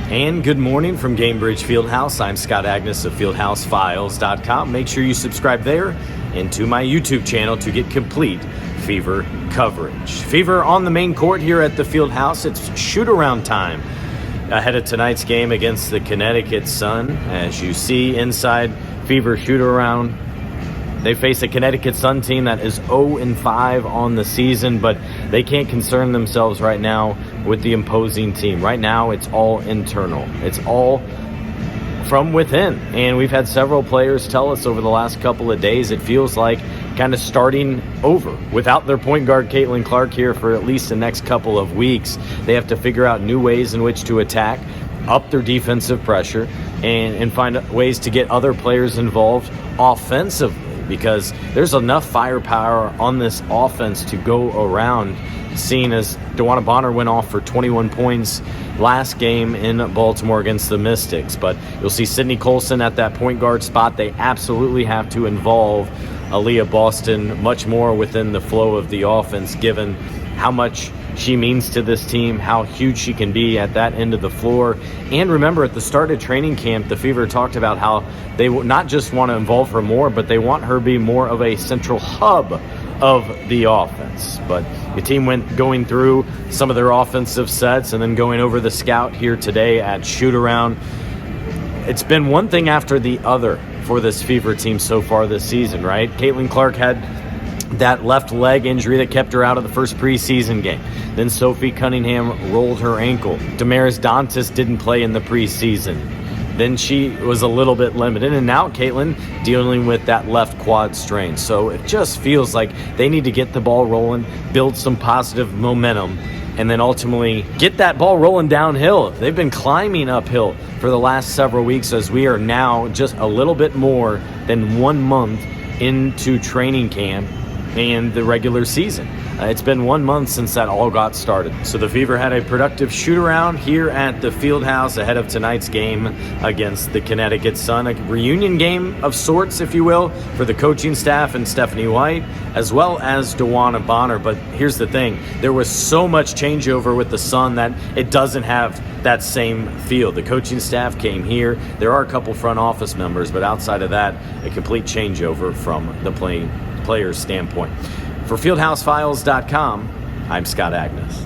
And good morning from Gamebridge Fieldhouse. I'm Scott Agness of FieldhouseFiles.com. Make sure you subscribe there and to my YouTube channel to get complete Fever coverage. Fever on the main court here at the Fieldhouse. It's shoot-around time ahead of tonight's game against the Connecticut Sun. As you see inside Fever shoot-around, they face a Connecticut Sun team that is 0-5 on the season, but they can't concern themselves right now with the imposing team. Right now, it's all internal. It's all from within. And we've had several players tell us over the last couple of days, it feels like kind of starting over. Without their point guard, Caitlin Clark, here for at least the next couple of weeks, they have to figure out new ways in which to attack, up their defensive pressure, and find ways to get other players involved offensively, because there's enough firepower on this offense to go around, seeing as DeWanna Bonner went off for 21 points last game in Baltimore against the Mystics. But you'll see Sydney Colson at that point guard spot. They absolutely have to involve Aaliyah Boston much more within the flow of the offense, given how much she means to this team, how huge she can be at that end of the floor. And remember, at the start of training camp, the Fever talked about how they not just want to involve her more, but they want her to be more of a central hub of the offense. But the team went going through some of their offensive sets and then going over the scout here today at shoot-around. It's been one thing after the other for this Fever team so far this season, right? Caitlin Clark had that left leg injury that kept her out of the first preseason game. Then Sophie Cunningham rolled her ankle. Damaris Dantas didn't play in the preseason. Then she was a little bit limited. And now Caitlin dealing with that left quad strain. So it just feels like they need to get the ball rolling, build some positive momentum, and then ultimately get that ball rolling downhill. They've been climbing uphill for the last several weeks, as we are now just a little bit more than 1 month into training camp and the regular season. It's been 1 month since that all got started. So the Fever had a productive shoot-around here at the Fieldhouse ahead of tonight's game against the Connecticut Sun. A reunion game of sorts, if you will, for the coaching staff and Stephanie White, as well as DeWanna Bonner. But here's the thing. There was so much changeover with the Sun that it doesn't have that same feel. The coaching staff came here. There are a couple front office members, but outside of that, a complete changeover from the player's standpoint. For FieldhouseFiles.com, I'm Scott Agness.